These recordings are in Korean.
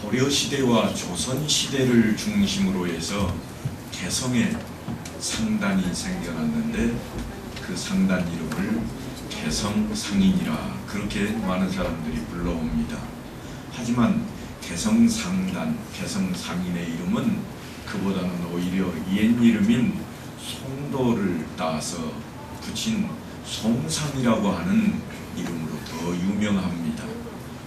고려시대와 조선시대를 중심으로 해서 개성의 상단이 생겨났는데 그 상단 이름을 개성상인이라 그렇게 많은 사람들이 불러옵니다. 하지만 개성상단, 개성상인의 이름은 그보다는 오히려 옛 이름인 송도를 따서 붙인 송상이라고 하는 이름으로 더 유명합니다.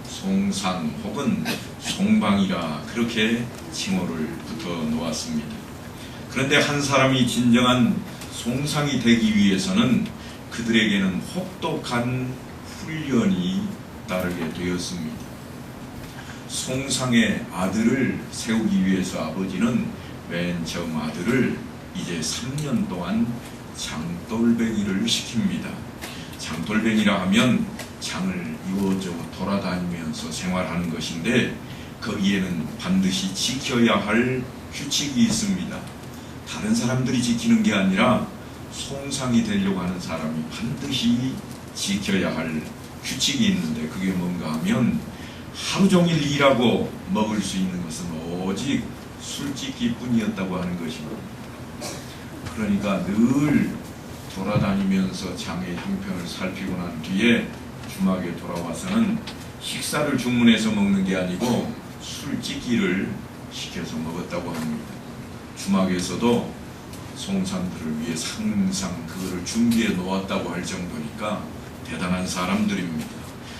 송상 혹은 송방이라 그렇게 칭호를 붙여 놓았습니다. 그런데 한 사람이 진정한 송상이 되기 위해서는 그들에게는 혹독한 훈련이 따르게 되었습니다. 송상의 아들을 세우기 위해서 아버지는 맨 처음 아들을 이제 3년 동안 장돌뱅이를 시킵니다. 장돌뱅이라 하면 장을 이곳저곳 돌아다니면서 생활하는 것인데 거기에는 반드시 지켜야 할 규칙이 있습니다. 다른 사람들이 지키는 게 아니라 송상이 되려고 하는 사람이 반드시 지켜야 할 규칙이 있는데 그게 뭔가 하면 하루 종일 일하고 먹을 수 있는 것은 오직 술집기뿐이었다고 하는 것입니다. 그러니까 늘 돌아다니면서 장의 형편을 살피고 난 뒤에 주막에 돌아와서는 식사를 주문해서 먹는 게 아니고 술집기를 시켜서 먹었다고 합니다. 주막에서도 송상들을 위해 항상 그거를 준비해 놓았다고 할 정도니까 대단한 사람들입니다.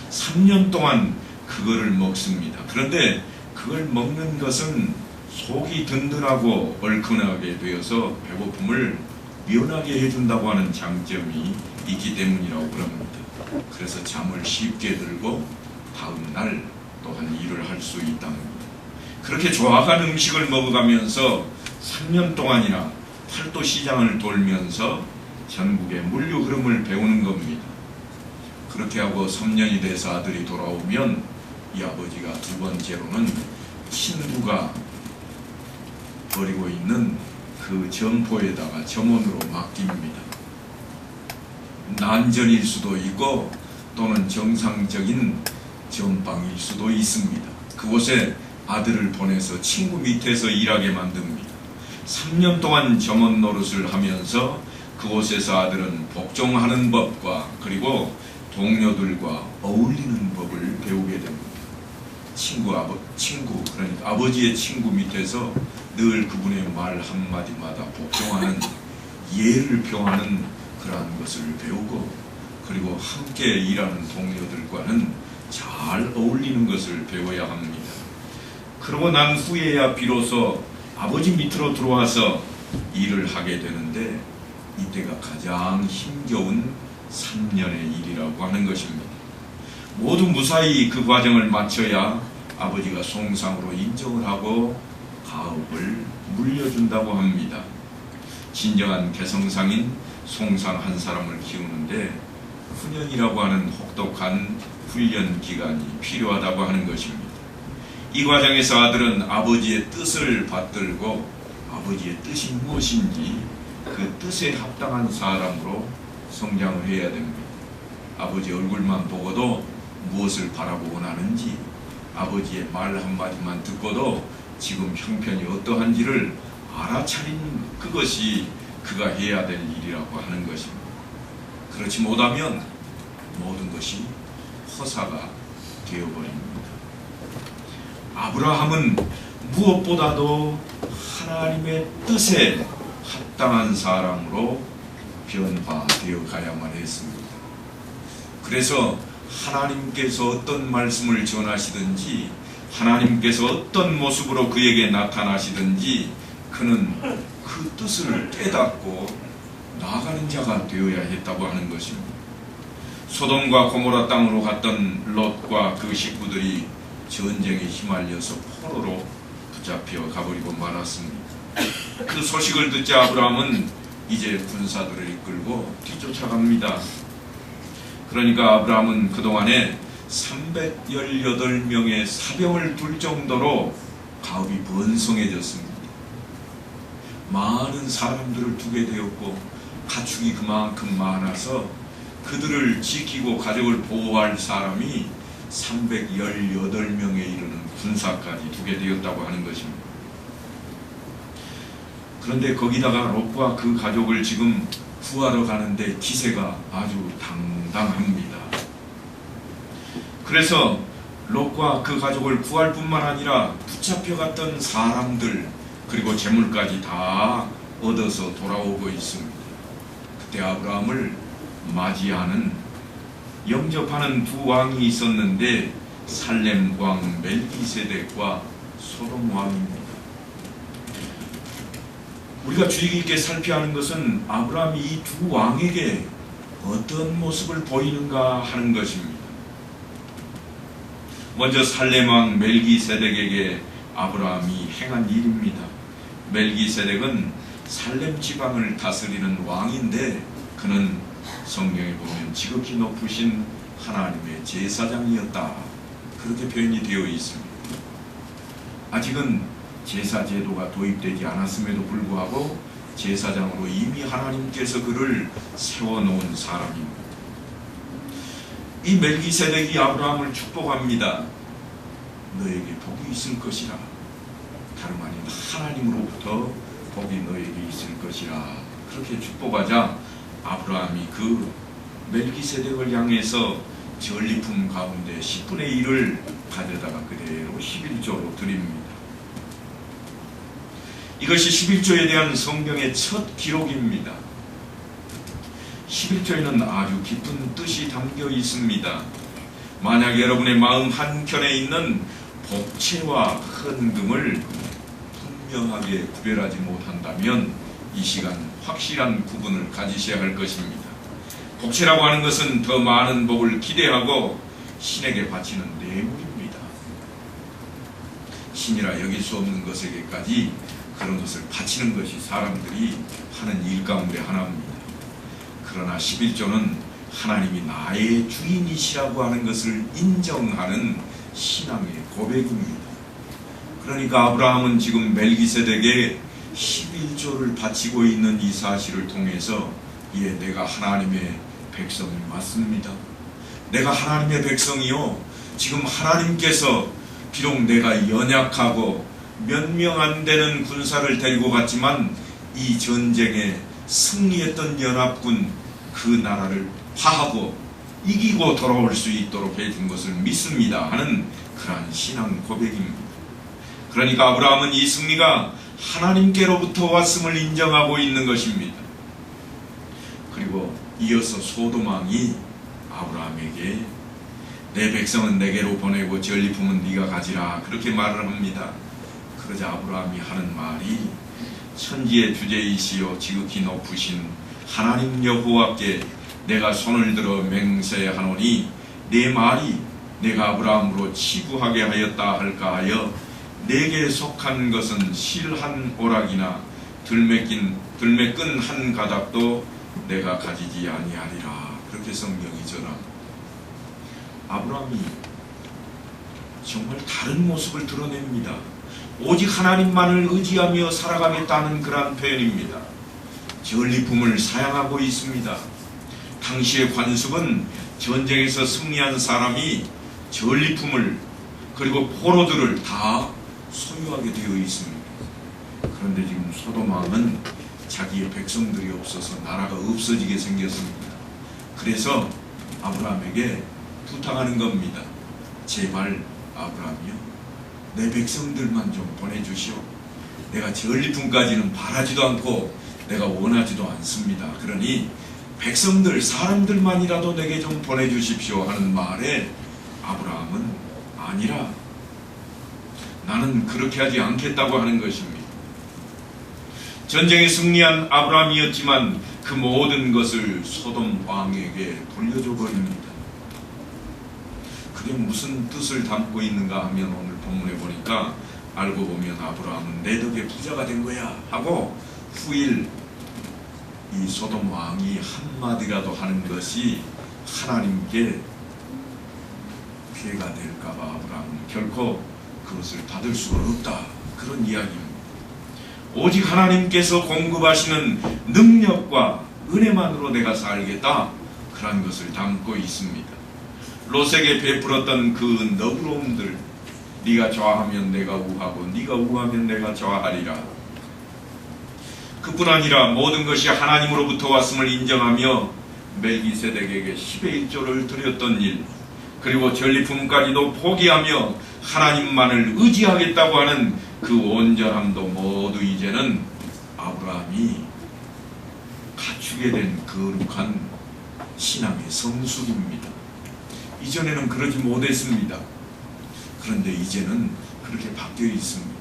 3년 동안 그거를 먹습니다. 그런데 그걸 먹는 것은 속이 든든하고 얼큰하게 되어서 배고픔을 면하게 해준다고 하는 장점이 있기 때문이라고 그럽니다. 그래서 잠을 쉽게 들고 다음 날 또한 일을 할 수 있답니다. 그렇게 조악한 음식을 먹어가면서 3년 동안이나 팔도 시장을 돌면서 전국의 물류 흐름을 배우는 겁니다. 그렇게 하고 3년이 돼서 아들이 돌아오면 이 아버지가 두 번째로는 친구가 버리고 있는 그 점포에다가 점원으로 맡깁니다. 난전일 수도 있고 또는 정상적인 전방일 수도 있습니다. 그곳에 아들을 보내서 친구 밑에서 일하게 만듭니다. 3년 동안 점원 노릇을 하면서 그곳에서 아들은 복종하는 법과 그리고 동료들과 어울리는 법을 배우게 됩니다. 친구 그러니까 아버지의 친구 밑에서 늘 그분의 말 한마디마다 복종하는 예를 표하는 그러한 것을 배우고 그리고 함께 일하는 동료들과는 잘 어울리는 것을 배워야 합니다. 그러고 난 후에야 비로소 아버지 밑으로 들어와서 일을 하게 되는데 이때가 가장 힘겨운 3년의 일이라고 하는 것입니다. 모두 무사히 그 과정을 마쳐야 아버지가 송상으로 인정을 하고 가업을 물려준다고 합니다. 진정한 개성상인 송상 한 사람을 키우는데 훈련이라고 하는 혹독한 훈련 기간이 필요하다고 하는 것입니다. 이 과정에서 아들은 아버지의 뜻을 받들고 아버지의 뜻이 무엇인지 그 뜻에 합당한 사람으로 성장을 해야 됩니다. 아버지 얼굴만 보고도 무엇을 바라고 원하는지 아버지의 말 한마디만 듣고도 지금 형편이 어떠한지를 알아차리는 그것이 그가 해야 될 일이라고 하는 것입니다. 그렇지 못하면 모든 것이 허사가 되어버립니다. 아브라함은 무엇보다도 하나님의 뜻에 합당한 사람으로 변화되어 가야만 했습니다. 그래서 하나님께서 어떤 말씀을 전하시든지 하나님께서 어떤 모습으로 그에게 나타나시든지 그는 그 뜻을 깨닫고 나아가는 자가 되어야 했다고 하는 것입니다. 소돔과 고모라 땅으로 갔던 롯과 그 식구들이 전쟁에 휘말려서 포로로 붙잡혀 가버리고 말았습니다. 그 소식을 듣자 아브라함은 이제 군사들을 이끌고 뒤쫓아갑니다. 그러니까 아브라함은 그동안에 318명의 사병을 둘 정도로 가업이 번성해졌습니다. 많은 사람들을 두게 되었고 가축이 그만큼 많아서 그들을 지키고 가족을 보호할 사람이 318명에 이르는 군사까지 두게 되었다고 하는 것입니다. 그런데 거기다가 롯과 그 가족을 지금 구하러 가는데 기세가 아주 당당합니다. 그래서 롯과 그 가족을 구할 뿐만 아니라 붙잡혀갔던 사람들 그리고 재물까지 다 얻어서 돌아오고 있습니다. 그때 아브라함을 맞이하는 영접하는 두 왕이 있었는데 살렘 왕 멜기세덱과 소돔 왕입니다. 우리가 주의 깊게 살펴야 하는 것은 아브라함이 이 두 왕에게 어떤 모습을 보이는가 하는 것입니다. 먼저 살렘 왕 멜기세덱에게 아브라함이 행한 일입니다. 멜기세덱은 살렘 지방을 다스리는 왕인데 그는 성경에 보면 지극히 높으신 하나님의 제사장이었다. 그렇게 표현이 되어 있습니다. 아직은 제사 제도가 도입되지 않았음에도 불구하고 제사장으로 이미 하나님께서 그를 세워놓은 사람입니다. 이 멜기세덱이 아브라함을 축복합니다. 너에게 복이 있을 것이라. 다름 아닌 하나님으로부터 복이 너에게 있을 것이라. 그렇게 축복하자 아브라함이 그 멜기세덱을 향해서 전리품 가운데 10분의 1을 가져다가 그대로 11조로 드립니다. 이것이 11조에 대한 성경의 첫 기록입니다. 11조에는 아주 깊은 뜻이 담겨 있습니다. 만약 여러분의 마음 한켠에 있는 복채와 헌금을 분명하게 구별하지 못한다면 이 시간 확실한 구분을 가지셔야 할 것입니다. 복채라고 하는 것은 더 많은 복을 기대하고 신에게 바치는 뇌물입니다. 신이라 여길 수 없는 것에게까지 그런 것을 바치는 것이 사람들이 하는 일 가운데 하나입니다. 그러나 11조는 하나님이 나의 주인이시라고 하는 것을 인정하는 신앙의 고백입니다. 그러니까 아브라함은 지금 멜기세덱에게 11조를 바치고 있는 이 사실을 통해서 예, 내가 하나님의 백성이 맞습니다. 내가 하나님의 백성이요. 지금 하나님께서 비록 내가 연약하고 몇 명 안 되는 군사를 데리고 갔지만 이 전쟁에 승리했던 연합군 그 나라를 파하고 이기고 돌아올 수 있도록 해준 것을 믿습니다 하는 그러한 신앙 고백입니다. 그러니까 아브라함은 이 승리가 하나님께로부터 왔음을 인정하고 있는 것입니다. 그리고 이어서 소돔 왕이 아브라함에게 내 백성은 내게로 보내고 전리품은 네가 가지라 그렇게 말을 합니다. 그러자 아브라함이 하는 말이 천지의 주제이시여 지극히 높으신 하나님 여호와께 내가 손을 들어 맹세하노니 내 말이 내가 아브라함으로 치부하게 하였다 할까 하여 내게 속한 것은 실 한 오락이나 들매끈 한 가닥도 내가 가지지 아니하리라. 그렇게 성경이 전합니다. 아브라함이 정말 다른 모습을 드러냅니다. 오직 하나님만을 의지하며 살아가겠다는 그러한 표현입니다. 전리품을 사양하고 있습니다. 당시의 관습은 전쟁에서 승리한 사람이 전리품을 그리고 포로들을 다 소유하게 되어 있습니다. 그런데 지금 소돔 왕은 자기의 백성들이 없어서 나라가 없어지게 생겼습니다. 그래서 아브라함에게 부탁하는 겁니다. 제발 아브라함이요, 내 백성들만 좀 보내주시오. 내가 전리품까지는 바라지도 않고 내가 원하지도 않습니다. 그러니 백성들, 사람들만이라도 내게 좀 보내주십시오 하는 말에 아브라함은 아니라 나는 그렇게 하지 않겠다고 하는 것입니다. 전쟁에 승리한 아브라함이었지만 그 모든 것을 소돔 왕에게 돌려줘 버립니다. 그게 무슨 뜻을 담고 있는가 하면 오늘 본문에 보니까 알고 보면 아브라함은 내 덕에 부자가 된 거야 하고 후일 이 소돔 왕이 한마디라도 하는 것이 하나님께 피해가 될까봐 아브라함은 결코 그것을 받을 수가 없다. 그런 이야기입니다. 오직 하나님께서 공급하시는 능력과 은혜만으로 내가 살겠다. 그런 것을 담고 있습니다. 롯에게 베풀었던 그 너그러움들, 네가 좌하면 내가 우하고 네가 우하면 내가 좌하리라. 그뿐 아니라 모든 것이 하나님으로부터 왔음을 인정하며 멜기세덱에게 10의 1조를 드렸던 일, 그리고 전리품까지도 포기하며 하나님만을 의지하겠다고 하는 그 온전함도 모두 이제는 아브라함이 갖추게 된 거룩한 신앙의 성숙입니다. 이전에는 그러지 못했습니다. 그런데 이제는 그렇게 바뀌어 있습니다.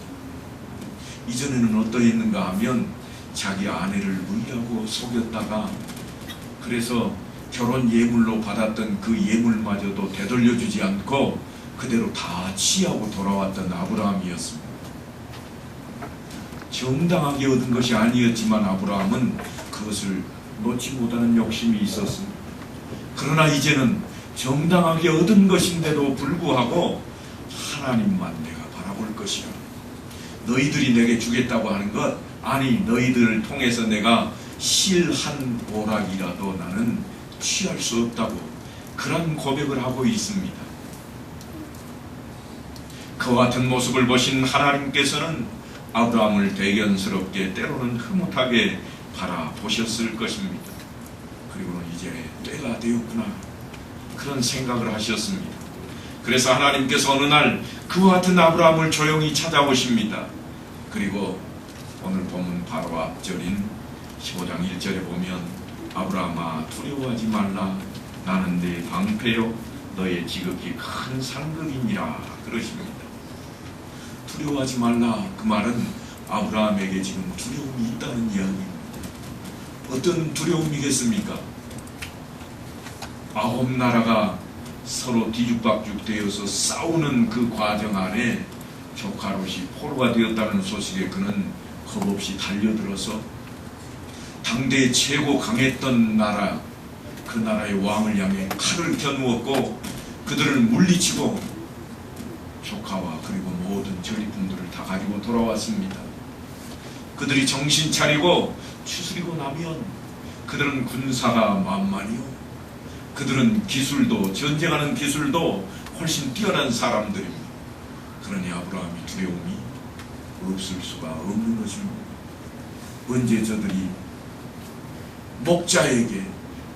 이전에는 어떠했는가 하면 자기 아내를 무리하고 속였다가 그래서 결혼 예물로 받았던 그 예물마저도 되돌려주지 않고 그대로 다 취하고 돌아왔던 아브라함이었습니다. 정당하게 얻은 것이 아니었지만 아브라함은 그것을 놓지 못하는 욕심이 있었습니다. 그러나 이제는 정당하게 얻은 것인데도 불구하고 하나님만 내가 바라볼 것이라. 너희들이 내게 주겠다고 하는 것, 아니 너희들을 통해서 내가 실 한 오락이라도 나는 취할 수 없다고 그런 고백을 하고 있습니다. 그와 같은 모습을 보신 하나님께서는 아브라함을 대견스럽게 때로는 흐뭇하게 바라보셨을 것입니다. 그리고는 이제 때가 되었구나 그런 생각을 하셨습니다. 그래서 하나님께서 어느 날 그와 같은 아브라함을 조용히 찾아오십니다. 그리고 오늘 본문 바로 앞절인 15장 1절에 보면 아브라함아 두려워하지 말라 나는 네 방패요 너의 지극히 큰 상급이니라 그러십니다. 두려워하지 말라, 그 말은 아브라함에게 지금 두려움이 있다는 이야기입니다. 어떤 두려움이겠습니까? 9나라가 서로 뒤죽박죽 되어서 싸우는 그 과정 안에 조카 롯이 포로가 되었다는 소식에 그는 겁없이 달려들어서 당대 최고 강했던 나라, 그 나라의 왕을 향해 칼을 겨누었고 그들을 물리치고 조카와 그리고 모든 전리품들을 다 가지고 돌아왔습니다. 그들이 정신 차리고 추스리고 나면 그들은 군사가 만만이요, 그들은 기술도, 전쟁하는 기술도 훨씬 뛰어난 사람들입니다. 그러니 아브라함이 두려움이 없을 수가 없는 것입니다. 언제 저들이 목자에게,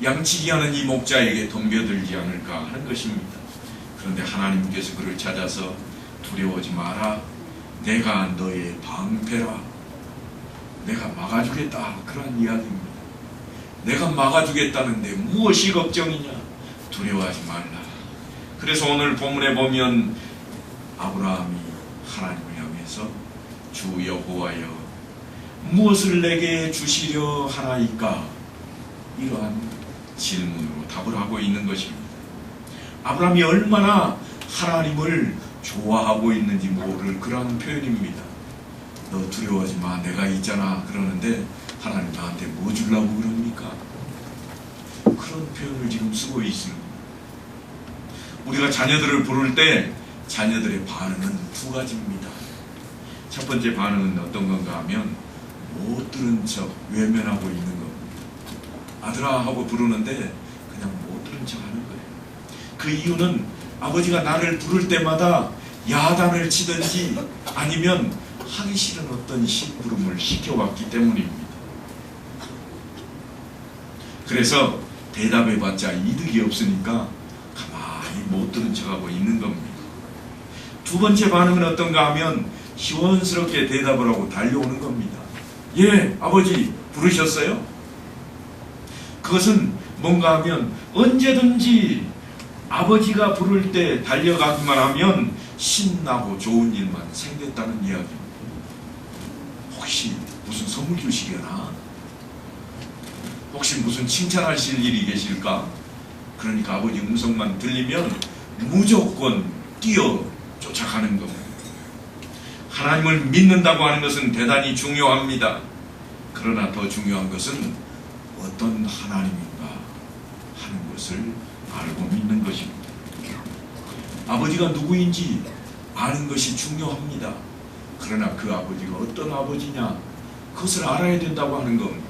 양치기 하는 이 목자에게 덤벼들지 않을까 하는 것입니다. 그런데 하나님께서 그를 찾아서 두려워하지 마라, 내가 너의 방패라, 내가 막아주겠다, 그런 이야기입니다. 내가 막아주겠다는데 무엇이 걱정이냐, 두려워하지 말라. 그래서 오늘 본문에 보면 아브라함이 하나님을 향해서 주 여호와여 무엇을 내게 주시려 하나이까, 이러한 질문으로 답을 하고 있는 것입니다. 아브라함이 얼마나 하나님을 좋아하고 있는지 모를 그런 표현입니다. 너 두려워하지 마, 내가 있잖아 그러는데 하나님 나한테 뭐 주려고 그럽니까? 그런 표현을 지금 쓰고 있습니다. 우리가 자녀들을 부를 때 자녀들의 반응은 두 가지입니다. 첫 번째 반응은 어떤 건가 하면 못 들은 척 외면하고 있는 겁니다. 아들아 하고 부르는데 그냥 못 들은 척 하는 거예요. 그 이유는 아버지가 나를 부를 때마다 야단을 치든지 아니면 하기 싫은 어떤 심부름을 시켜왔기 때문입니다. 그래서 대답해봤자 이득이 없으니까 가만히 못 들은 척하고 있는 겁니다. 두 번째 반응은 어떤가 하면 시원스럽게 대답을 하고 달려오는 겁니다. 예, 아버지 부르셨어요? 그것은 뭔가 하면 언제든지 아버지가 부를 때 달려가기만 하면 신나고 좋은 일만 생겼다는 이야기입니다. 혹시 무슨 선물 주시려나? 혹시 무슨 칭찬하실 일이 계실까? 그러니까 아버지 음성만 들리면 무조건 뛰어 쫓아가는 겁니다. 하나님을 믿는다고 하는 것은 대단히 중요합니다. 그러나 더 중요한 것은 어떤 하나님인가 하는 것을 알고 믿는 것입니다. 아버지가 누구인지 아는 것이 중요합니다. 그러나 그 아버지가 어떤 아버지냐, 그것을 알아야 된다고 하는 겁니다.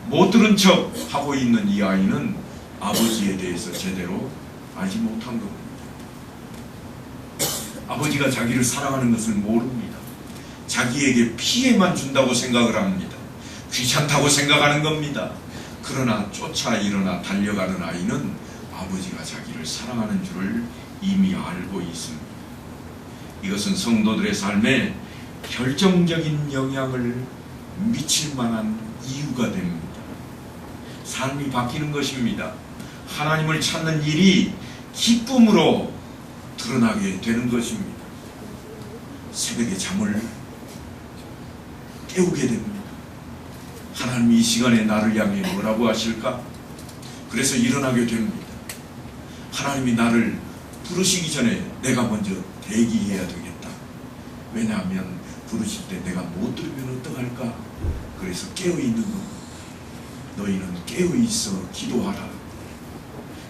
못 들은 척 하고 있는 이 아이는 아버지에 대해서 제대로 알지 못한 겁니다. 아버지가 자기를 사랑하는 것을 모릅니다. 자기에게 피해만 준다고 생각을 합니다. 귀찮다고 생각하는 겁니다. 그러나 쫓아 일어나 달려가는 아이는 아버지가 자기를 사랑하는 줄을 이미 알고 있습니다. 이것은 성도들의 삶에 결정적인 영향을 미칠 만한 이유가 됩니다. 삶이 바뀌는 것입니다. 하나님을 찾는 일이 기쁨으로 드러나게 되는 것입니다. 새벽에 잠을 깨우게 됩니다. 하나님이 이 시간에 나를 향해 뭐라고 하실까? 그래서 일어나게 됩니다. 하나님이 나를 부르시기 전에 내가 먼저 대기해야 되겠다. 왜냐하면 부르실 때 내가 못 들으면 어떡할까? 그래서 깨어있는 겁니다. 너희는 깨어있어 기도하라.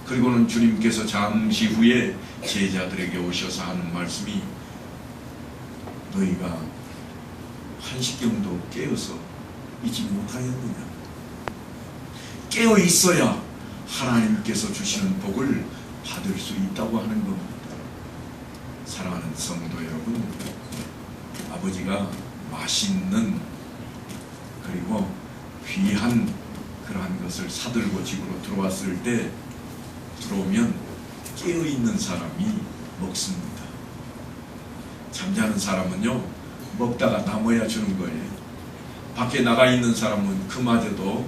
그리고는 주님께서 잠시 후에 제자들에게 오셔서 하는 말씀이 너희가 한시경도 깨어서 있지 못하였느냐. 깨어있어야 하나님께서 주시는 복을 받을 수 있다고 하는 겁니다. 사랑하는 성도 여러분, 아버지가 맛있는 그리고 귀한 그러한 것을 사들고 집으로 들어왔을 때 들어오면 깨어있는 사람이 먹습니다. 잠자는 사람은요 먹다가 남아야 주는 거예요. 밖에 나가 있는 사람은 그마저도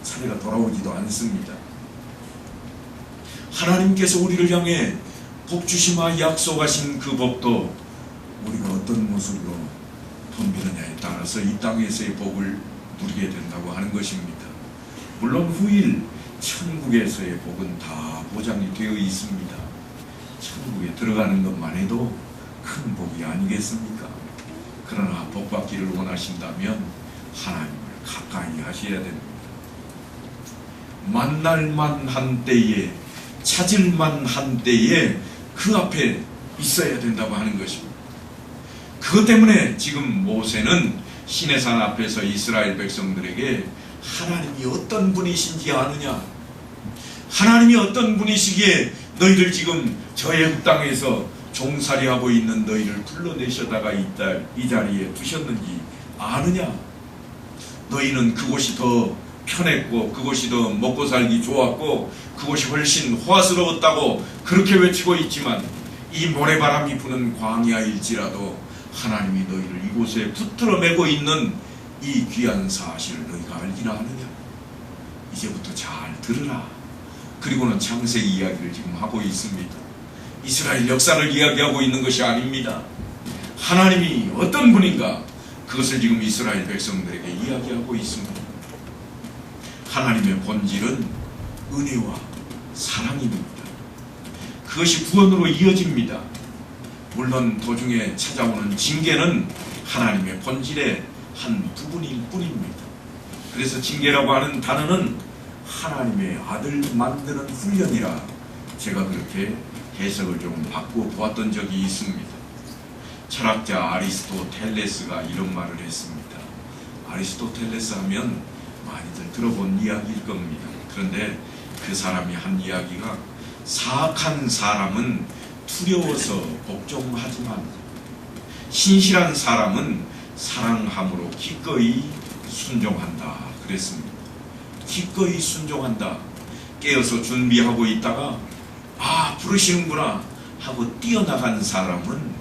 차례가 돌아오지도 않습니다. 하나님께서 우리를 향해 복 주시마 약속하신 그 복도 우리가 어떤 모습으로 덤비느냐에 따라서 이 땅에서의 복을 누리게 된다고 하는 것입니다. 물론 후일 천국에서의 복은 다 보장이 되어 있습니다. 천국에 들어가는 것만 해도 큰 복이 아니겠습니까? 그러나 복 받기를 원하신다면 하나님을 가까이 하셔야 됩니다. 만날만 한 때에, 찾을만 한 때에 그 앞에 있어야 된다고 하는 것입니다. 그것 때문에 지금 모세는 시내산 앞에서 이스라엘 백성들에게 하나님이 어떤 분이신지 아느냐? 하나님이 어떤 분이시기에 너희들 지금 저 애굽 땅에서 종살이하고 있는 너희를 불러내셔다가 이 자리에 두셨는지 아느냐? 너희는 그곳이 더 편했고 그곳이 더 먹고 살기 좋았고 그곳이 훨씬 호화스러웠다고 그렇게 외치고 있지만 이 모래바람이 부는 광야일지라도 하나님이 너희를 이곳에 붙들어 매고 있는 이 귀한 사실을 너희가 알기나 하느냐? 이제부터 잘 들으라. 그리고는 창세기 이야기를 지금 하고 있습니다. 이스라엘 역사를 이야기하고 있는 것이 아닙니다. 하나님이 어떤 분인가 그것을 지금 이스라엘 백성들에게 이야기하고 있습니다. 하나님의 본질은 은혜와 사랑입니다. 그것이 구원으로 이어집니다. 물론 도중에 찾아오는 징계는 하나님의 본질의 한 부분일 뿐입니다. 그래서 징계라고 하는 단어는 하나님의 아들 만드는 훈련이라 제가 그렇게 해석을 좀 바꾸어 보았던 적이 있습니다. 철학자 아리스토텔레스가 이런 말을 했습니다. 아리스토텔레스 하면 많이들 들어본 이야기일 겁니다. 그런데 그 사람이 한 이야기가 사악한 사람은 두려워서 복종하지만 신실한 사람은 사랑함으로 기꺼이 순종한다 그랬습니다. 기꺼이 순종한다. 깨어서 준비하고 있다가 아 부르시는구나 하고 뛰어나간 사람은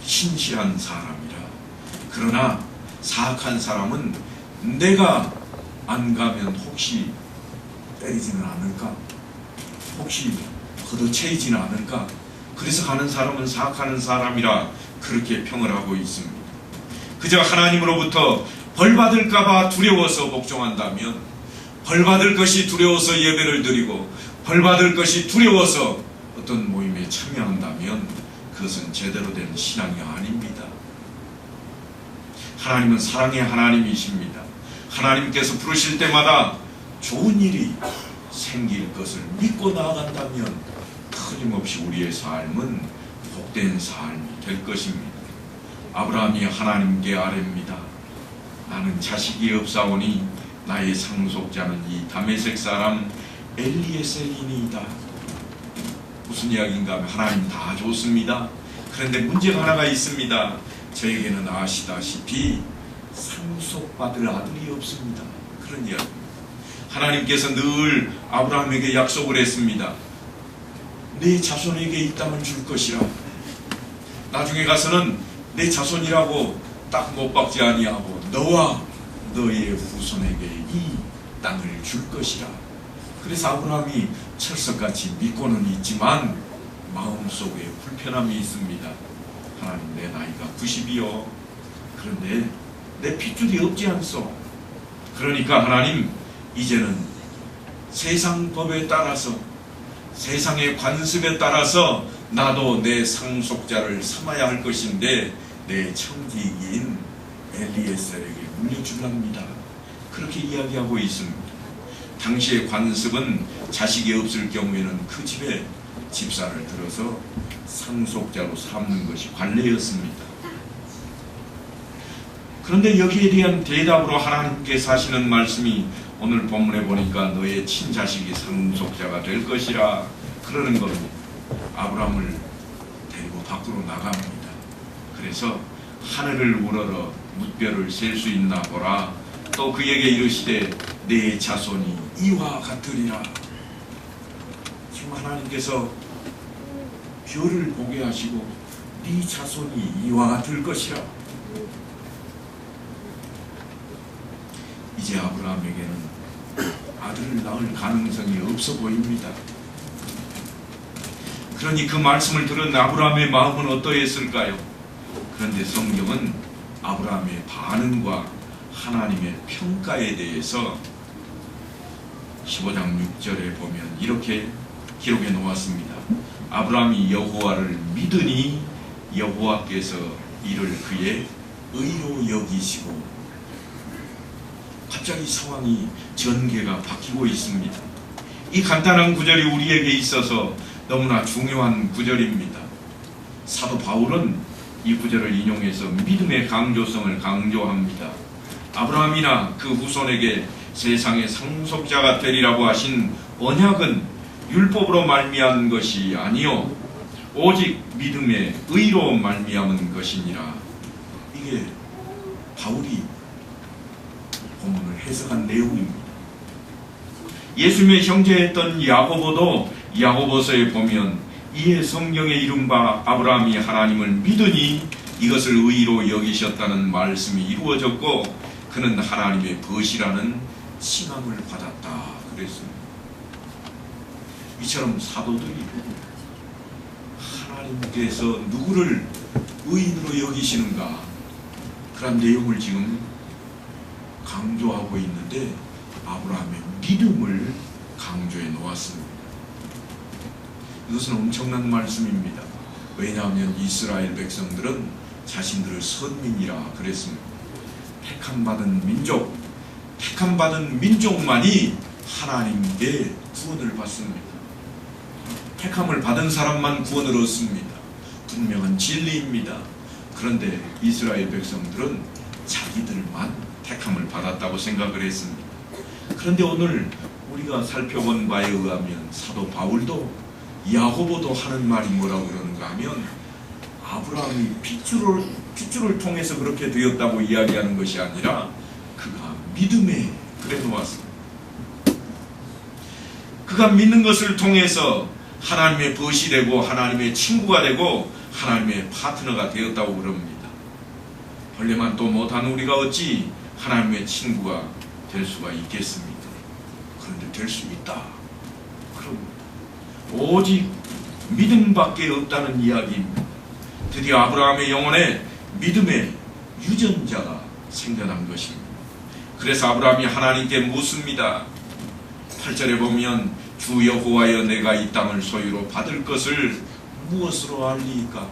신실한 사람이라. 그러나 사악한 사람은 내가 안 가면 혹시 때리지는 않을까? 혹시 걷어채이지는 않을까? 그래서 가는 사람은 사악하는 사람이라 그렇게 평을 하고 있습니다. 그저 하나님으로부터 벌받을까봐 두려워서 복종한다면, 벌받을 것이 두려워서 예배를 드리고 벌받을 것이 두려워서 어떤 모임에 참여한다면 그것은 제대로 된 신앙이 아닙니다. 하나님은 사랑의 하나님이십니다. 하나님께서 부르실 때마다 좋은 일이 생길 것을 믿고 나아간다면 틀림없이 우리의 삶은 복된 삶이 될 것입니다. 아브라함이 하나님께 아뢰입니다. 나는 자식이 없사오니 나의 상속자는 이 다메섹 사람 엘리에셀이니이다. 무슨 이야기인가 하면 하나님 다 좋습니다. 그런데 문제가 하나가 있습니다. 저에게는 아시다시피 상속받을 아들이 없습니다. 그런 이야기입니다. 하나님께서 늘 아브라함에게 약속을 했습니다. 내 자손에게 이 땅을 줄 것이라. 나중에 가서는 내 자손이라고 딱 못 박지 아니하고 너와 너의 후손에게 이 땅을 줄 것이라. 그래서 아브라함이 철석같이 믿고는 있지만 마음속에 불편함이 있습니다. 하나님, 내 나이가 90이요. 그런데 내 핏줄이 없지 않소. 그러니까 하나님, 이제는 세상 법에 따라서, 세상의 관습에 따라서 나도 내 상속자를 삼아야 할 것인데 내 청지기인 엘리에셀에게 물려주랍니다. 그렇게 이야기하고 있습니다. 당시의 관습은 자식이 없을 경우에는 그 집에 집사를 들어서 상속자로 삼는 것이 관례였습니다. 그런데 여기에 대한 대답으로 하나님께서 하시는 말씀이 오늘 본문에 보니까 너의 친자식이 상속자가 될 것이라 그러는 겁니다. 아브라함을 데리고 밖으로 나갑니다. 그래서 하늘을 우러러 뭇별을 셀 수 있나 보라. 또 그에게 이르시되 내 자손이 이와 같으리라. 지금 하나님께서 별을 보게 하시고 네 자손이 이와 같을 것이라. 이제 아브라함에게는 아들을 낳을 가능성이 없어 보입니다. 그러니 그 말씀을 들은 아브라함의 마음은 어떠했을까요? 그런데 성경은 아브라함의 반응과 하나님의 평가에 대해서 15장 6절에 보면 이렇게 기록해 놓았습니다. 아브라함이 여호와를 믿으니 여호와께서 이를 그의 의로 여기시고. 갑자기 상황이 전개가 바뀌고 있습니다. 이 간단한 구절이 우리에게 있어서 너무나 중요한 구절입니다. 사도 바울은 이 구절을 인용해서 믿음의 강조성을 강조합니다. 아브라함이나 그 후손에게 세상의 상속자가 되리라고 하신 언약은 율법으로 말미암은 것이 아니요 오직 믿음의 의로 말미암은 것이니라. 이게 바울이 본문을 해석한 내용입니다. 예수님의 형제였던 야고보도 야고보서에 보면 이에 성경에 이른 바 아브라함이 하나님을 믿으니 이것을 의로 여기셨다는 말씀이 이루어졌고 그는 하나님의 벗이라는 칭함을 받았다 그랬습니다. 이처럼 사도들이 하나님께서 누구를 의인으로 여기시는가 그런 내용을 지금 강조하고 있는데 아브라함의 믿음을 강조해 놓았습니다. 이것은 엄청난 말씀입니다. 왜냐하면 이스라엘 백성들은 자신들을 선민이라 그랬습니다. 택함받은 민족, 택함받은 민족만이 하나님께 구원을 받습니다. 택함을 받은 사람만 구원을 얻습니다. 분명한 진리입니다. 그런데 이스라엘 백성들은 자기들만 택함을 받았다고 생각을 했습니다. 그런데 오늘 우리가 살펴본 바에 의하면 사도 바울도 야고보도 하는 말이 뭐라고 그러는가 하면 아브라함이 핏줄을 통해서 그렇게 되었다고 이야기하는 것이 아니라 그가 믿음에 그래 놓았습니다. 그가 믿는 것을 통해서 하나님의 벗이 되고 하나님의 친구가 되고 하나님의 파트너가 되었다고 그럽니다. 원래만 또 못한 우리가 어찌 하나님의 친구가 될 수가 있겠습니까? 그런데 될 수 있다. 그럼 오직 믿음밖에 없다는 이야기입니다. 드디어 아브라함의 영혼에 믿음의 유전자가 생겨난 것입니다. 그래서 아브라함이 하나님께 묻습니다. 8절에 보면 주 여호와여 내가 이 땅을 소유로 받을 것을 무엇으로 알리이까?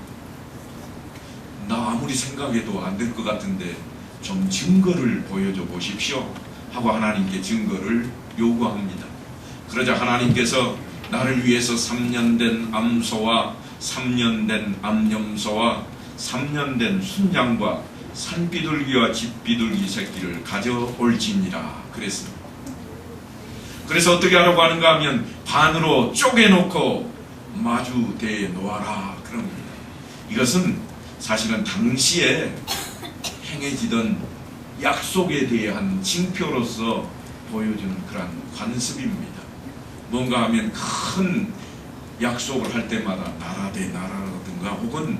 나 아무리 생각해도 안 될 것 같은데 좀 증거를 보여줘 보십시오 하고 하나님께 증거를 요구합니다. 그러자 하나님께서 나를 위해서 3년 된 암소와 3년 된 암염소와 3년 된 순양과 산비둘기와 집비둘기 새끼를 가져올지니라 그랬습니다. 그래서 어떻게 하라고 하는가 하면 반으로 쪼개놓고 마주대에 놓아라 그럽니다. 이것은 사실은 당시에 행해지던 약속에 대한 징표로서 보여주는 그러한 관습입니다. 뭔가 하면 큰 약속을 할 때마다 나라 대 나라라든가 혹은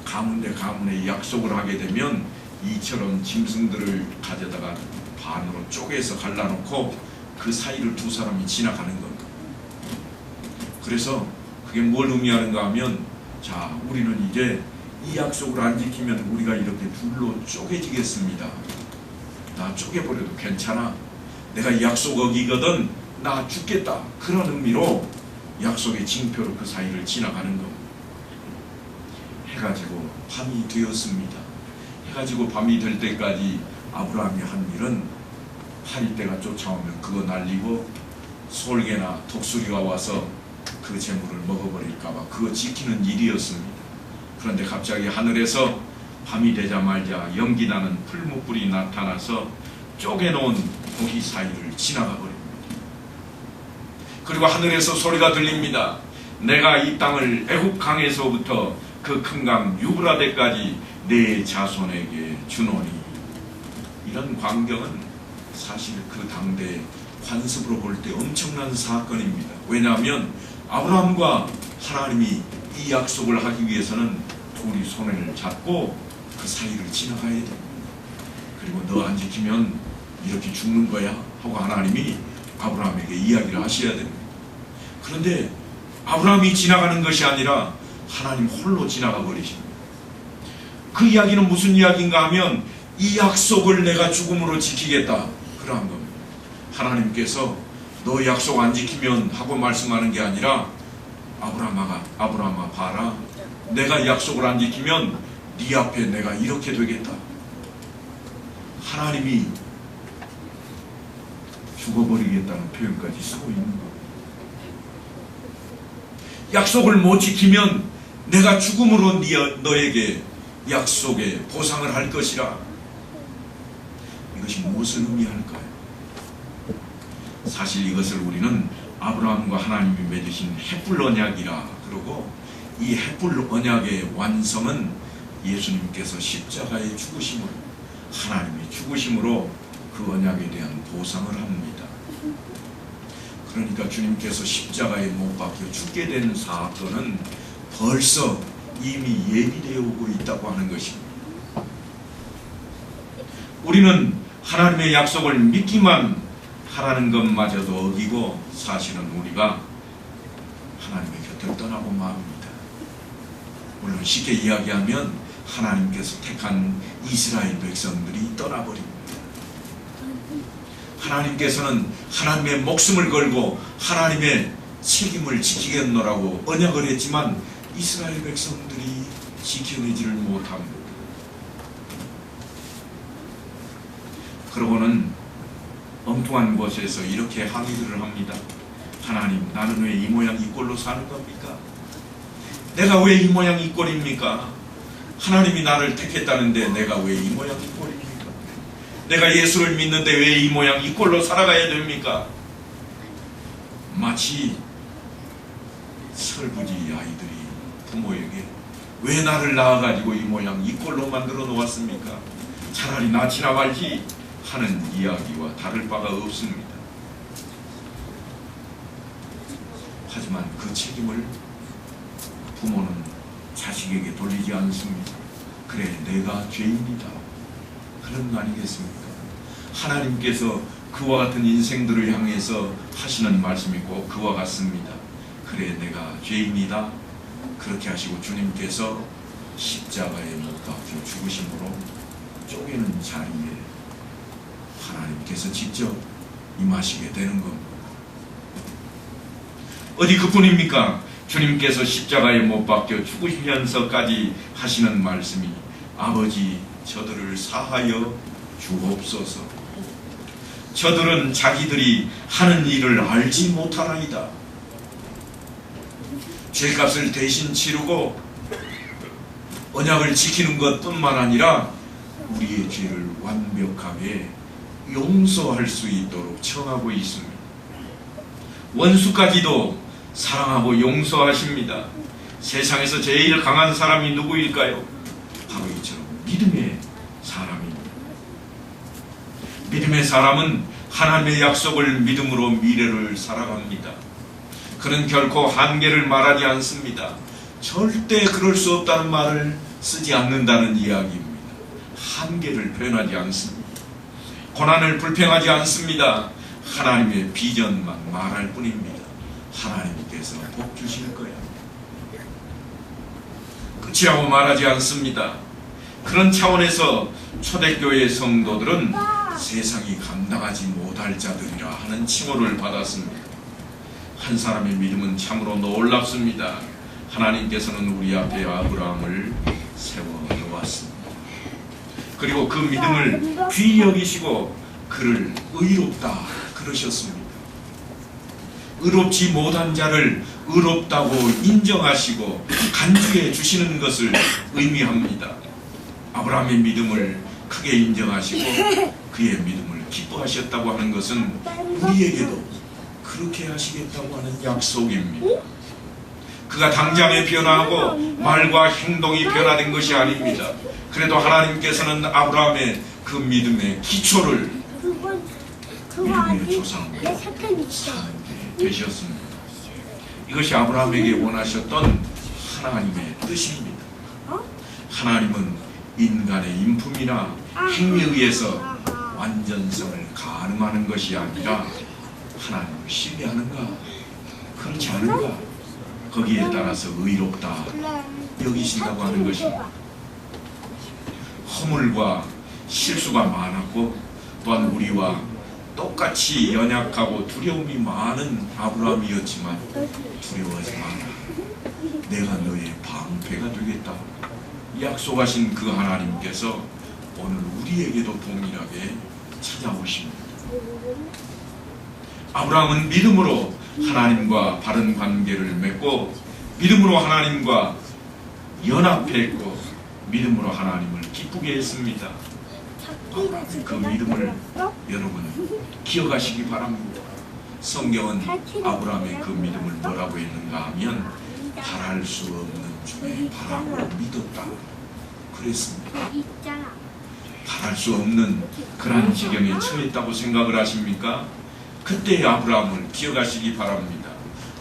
가문 대 가문의 약속을 하게 되면 이처럼 짐승들을 가져다가 반으로 쪼개서 갈라놓고 그 사이를 두 사람이 지나가는 겁니다. 그래서 그게 뭘 의미하는가 하면, 자, 우리는 이제 이 약속을 안 지키면 우리가 이렇게 둘로 쪼개지겠습니다. 나 쪼개버려도 괜찮아. 내가 이 약속 어기거든 나 죽겠다. 그런 의미로 약속의 징표로 그 사이를 지나가는 겁니다. 해가 지고 밤이 되었습니다. 해가 지고 밤이 될 때까지 아브라함이 한 일은 파리떼가 쫓아오면 그거 날리고 솔개나 독수리가 와서 그 재물을 먹어버릴까봐 그거 지키는 일이었습니다. 그런데 갑자기 하늘에서 밤이 되자마자 연기나는 풀무불이 나타나서 쪼개놓은 고기 사이를 지나가 버립니다. 그리고 하늘에서 소리가 들립니다. 내가 이 땅을 애굽 강에서부터 그 큰 강 유브라데까지 내 자손에게 주노니. 이런 광경은 사실 그 당대 관습으로 볼 때 엄청난 사건입니다. 왜냐하면 아브라함과 하나님이 이 약속을 하기 위해서는 둘이 손을 잡고 그 사이를 지나가야 됩니다. 그리고 너 안 지키면 이렇게 죽는 거야 하고 하나님이 아브라함에게 이야기를 하셔야 됩니다. 그런데 아브라함이 지나가는 것이 아니라 하나님 홀로 지나가 버리십니다. 그 이야기는 무슨 이야기인가 하면 이 약속을 내가 죽음으로 지키겠다 그러한 겁니다. 하나님께서 너 약속 안 지키면 하고 말씀하는 게 아니라 아브라함아 봐라, 내가 약속을 안 지키면 네 앞에 내가 이렇게 되겠다. 하나님이 죽어버리겠다는 표현까지 쓰고 있는 겁니다. 약속을 못 지키면 내가 죽음으로 너에게 약속에 보상을 할 것이라. 이것이 무엇을 의미할까요? 사실 이것을 우리는 아브라함과 하나님이 맺으신 햇불 언약이라 그러고, 이 햇불 언약의 완성은 예수님께서 십자가의 죽으심으로, 하나님의 죽으심으로 그 언약에 대한 보상을 합니다. 그러니까 주님께서 십자가에 못 박혀 죽게 된 사건은 벌써 이미 예비되어 오고 있다고 하는 것입니다. 우리는 하나님의 약속을 믿기만 하라는 것마저도 어기고 사실은 우리가 하나님의 곁을 떠나고 맙니다. 물론 쉽게 이야기하면 하나님께서 택한 이스라엘 백성들이 떠나버립니다. 하나님께서는 하나님의 목숨을 걸고 하나님의 책임을 지키겠노라고 언약을 했지만 이스라엘 백성들이 지켜내지를 못합니다. 그러고는 엉뚱한 곳에서 이렇게 항의를 합니다. 하나님, 나는 왜 이 모양 이 꼴로 사는 겁니까? 내가 왜 이 모양 이 꼴입니까? 하나님이 나를 택했다는데 내가 왜 이 모양 이 꼴입니까? 내가 예수를 믿는데 왜 이 모양 이 꼴로 살아가야 됩니까? 마치 설부지 아이들이 부모에게 왜 나를 낳아가지고 이 모양 이 꼴로 만들어 놓았습니까? 차라리 나 지나갈지 하는 이야기와 다를 바가 없습니다. 하지만 그 책임을 부모는 자식에게 돌리지 않습니다. 그래, 내가 죄인이다, 그런 거 아니겠습니까? 하나님께서 그와 같은 인생들을 향해서 하시는 말씀이 꼭 그와 같습니다. 그래, 내가 죄인이다. 그렇게 하시고 주님께서 십자가에 못 박혀 죽으심으로 쪼개는 자리에 하나님께서 직접 임하시게 되는 겁니다. 어디 그뿐입니까? 주님께서 십자가에 못 박혀 죽으시면서까지 하시는 말씀이 아버지, 저들을 사하여 주옵소서. 저들은 자기들이 하는 일을 알지 못하나이다. 죄값을 대신 치르고 언약을 지키는 것뿐만 아니라 우리의 죄를 완벽하게 용서할 수 있도록 청하고 있습니다. 원수까지도 사랑하고 용서하십니다. 세상에서 제일 강한 사람이 누구일까요? 바로 이처럼 믿음의 사람입니다. 믿음의 사람은 하나님의 약속을 믿음으로 미래를 살아갑니다. 그는 결코 한계를 말하지 않습니다. 절대 그럴 수 없다는 말을 쓰지 않는다는 이야기입니다. 한계를 표현하지 않습니다. 고난을 불평하지 않습니다. 하나님의 비전만 말할 뿐입니다. 하나님께서 복 주실 거야. 끝이라고 말하지 않습니다. 그런 차원에서 초대교회 성도들은 세상이 감당하지 못할 자들이라 하는 칭호를 받았습니다. 한 사람의 믿음은 참으로 놀랍습니다. 하나님께서는 우리 앞에 아브라함을 세워 놓았습니다. 그리고 그 믿음을 귀히 여기시고 그를 의롭다 그러셨습니다. 의롭지 못한 자를 의롭다고 인정하시고 간주해 주시는 것을 의미합니다. 아브라함의 믿음을 크게 인정하시고 그의 믿음을 기뻐하셨다고 하는 것은 우리에게도 그렇게 하시겠다고 하는 약속입니다. 그가 당장에 변화하고 말과 행동이 변화된 것이 아닙니다. 그래도 하나님께서는 아브라함의 그 믿음의 기초를 믿음의 조상으로 삼게 되셨습니다. 이것이 아브라함에게 원하셨던 하나님의 뜻입니다. 하나님은 인간의 인품이나 행위에 의해서 완전성을 가늠하는 것이 아니라 하나님을 신뢰하는가 그렇지 않은가 거기에 따라서 의롭다 여기신다고 하는 것입니다. 허물과 실수가 많았고 또한 우리와 똑같이 연약하고 두려움이 많은 아브라함이었지만 두려워하지 마라. 내가 너의 방패가 되겠다. 약속하신 그 하나님께서 오늘 우리에게도 동일하게 찾아오십니다. 아브라함은 믿음으로 하나님과 바른 관계를 맺고 믿음으로 하나님과 연합했고 믿음으로 하나님을 기쁘게 했습니다. 아브라함의 그 믿음을 여러분 기억하시기 바랍니다. 성경은 아브라함의 그 믿음을 뭐라고 했는가 하면 바랄 수 없는 중에 바라고 믿었다 그랬습니다. 바랄 수 없는 그러한 지경에 처했다고 생각을 하십니까? 그때의 아브라함을 기억하시기 바랍니다.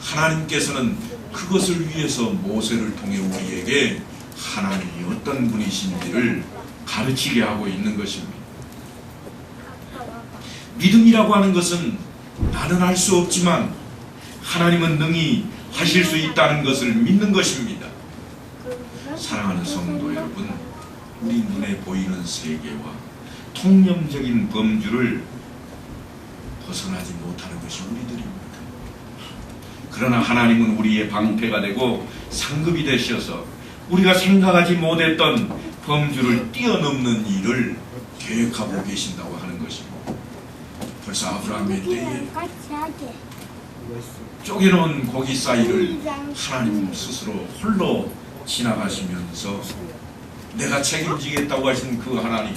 하나님께서는 그것을 위해서 모세를 통해 우리에게 하나님이 어떤 분이신지를 가르치게 하고 있는 것입니다. 믿음이라고 하는 것은 나는 할 수 없지만 하나님은 능히 하실 수 있다는 것을 믿는 것입니다. 사랑하는 성도 여러분, 우리 눈에 보이는 세계와 통념적인 범주를 벗어나지 못하는 것이 우리들입니다. 그러나 하나님은 우리의 방패가 되고 상급이 되셔서 우리가 생각하지 못했던 범주를 뛰어넘는 일을 계획하고 계신다고 하는 것입니다. 벌써 아브라함의 때에 쪼개놓은 고기 사이를 하나님 스스로 홀로 지나가시면서 내가 책임지겠다고 하신 그 하나님,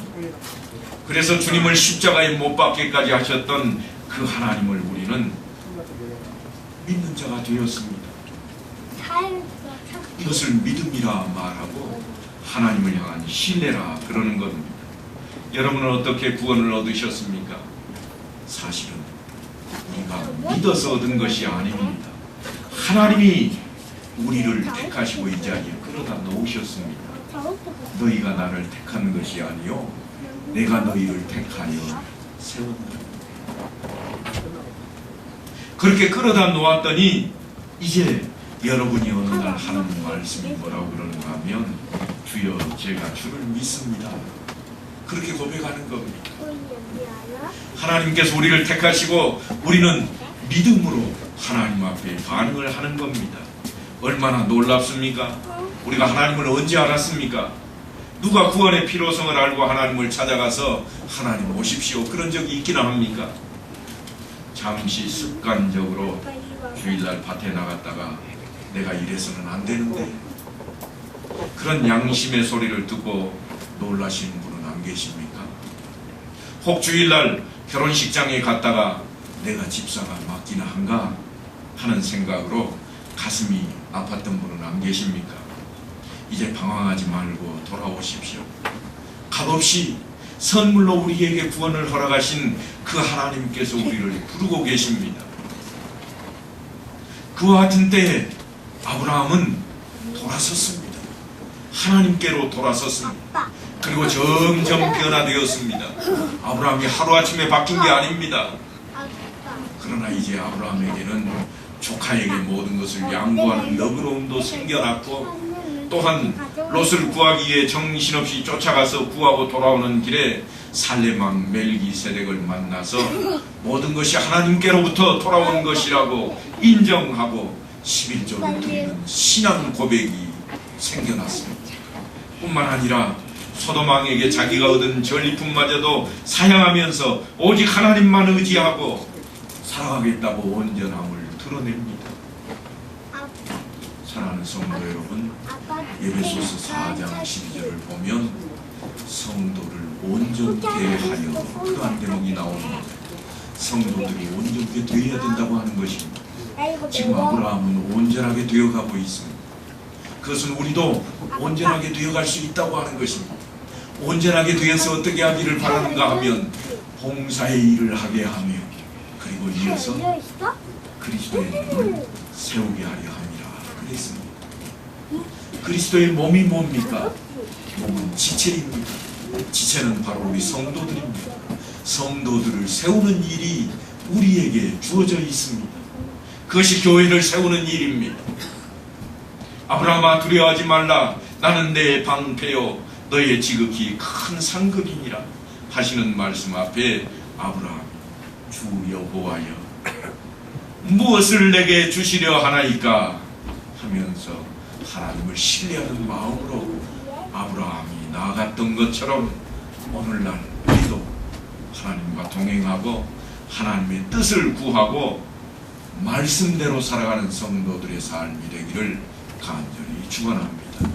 그래서 주님을 십자가에 못 박게까지 하셨던 그 하나님을 우리는 믿는 자가 되었습니다. 이것을 믿음이라 말하고 하나님을 향한 신뢰라 그러는 겁니다. 여러분은 어떻게 구원을 얻으셨습니까? 사실은 우리가 믿어서 얻은 것이 아닙니다. 하나님이 우리를 택하시고 이 자리에 끌어다 놓으셨습니다. 너희가 나를 택한 것이 아니요 내가 너희를 택하여 세웠다. 그렇게 끌어다 놓았더니 이제 여러분이 어느 날 하는 말씀이 뭐라고 그러는가 하면 주여 제가 주를 믿습니다. 그렇게 고백하는 겁니다. 하나님께서 우리를 택하시고 우리는 믿음으로 하나님 앞에 반응을 하는 겁니다. 얼마나 놀랍습니까? 우리가 하나님을 언제 알았습니까? 누가 구원의 필요성을 알고 하나님을 찾아가서 하나님 오십시오 그런 적이 있기나 합니까? 잠시 습관적으로 주일날 밭에 나갔다가 내가 이래서는 안 되는데 그런 양심의 소리를 듣고 놀라시는 분은 안 계십니까? 혹 주일날 결혼식장에 갔다가 내가 집사가 맞기나 한가 하는 생각으로 가슴이 아팠던 분은 안 계십니까? 이제 방황하지 말고 돌아오십시오. 값없이 선물로 우리에게 구원을 허락하신 그 하나님께서 우리를 부르고 계십니다. 그와 같은 때에 아브라함은 돌아섰습니다. 하나님께로 돌아섰습니다. 그리고 점점 변화되었습니다. 아브라함이 하루아침에 바뀐 게 아닙니다. 그러나 이제 아브라함에게는 조카에게 모든 것을 양보하는 너그러움도 생겨났고, 또한 롯을 구하기 위해 정신없이 쫓아가서 구하고 돌아오는 길에 살레망 멜기세덱을 만나서 모든 것이 하나님께로부터 돌아온 것이라고 인정하고 11조를 드리는 신앙 고백이 생겨났습니다. 뿐만 아니라 소돔왕에게 자기가 얻은 전리품마저도 사양하면서 오직 하나님만 의지하고 살아가겠다고 온전함을 드러냅니다. 사랑하는 성도 여러분, 에베소서 4장 12절을 보면 성도를 온전케 하여, 그러한 대목이 나옵니다. 성도들이 온전케 되어야 된다고 하는 것입니다. 지금 아브라함은 온전하게 되어가고 있습니다. 그것은 우리도 온전하게 되어갈 수 있다고 하는 것입니다. 온전하게 되어서 어떻게 하기를 바라는가 하면 봉사의 일을 하게 하며, 그리고 이어서 그리스도의 몸을 세우게 하려 함이라 그랬습니다. 그리스도의 몸이 뭡니까? 몸은 지체입니다. 지체는 바로 우리 성도들입니다. 성도들을 세우는 일이 우리에게 주어져 있습니다. 그것이 교회를 세우는 일입니다. 아브라함아, 두려워하지 말라. 나는 내 방패요 너의 지극히 큰 상급이니라 하시는 말씀 앞에 아브라함이 주 여호와여 무엇을 내게 주시려 하나이까 하면서 하나님을 신뢰하는 마음으로 아브라함이 나아갔던 것처럼 오늘날 우리도 하나님과 동행하고 하나님의 뜻을 구하고 말씀대로 살아가는 성도들의 삶이 되기를 간절히 축원합니다.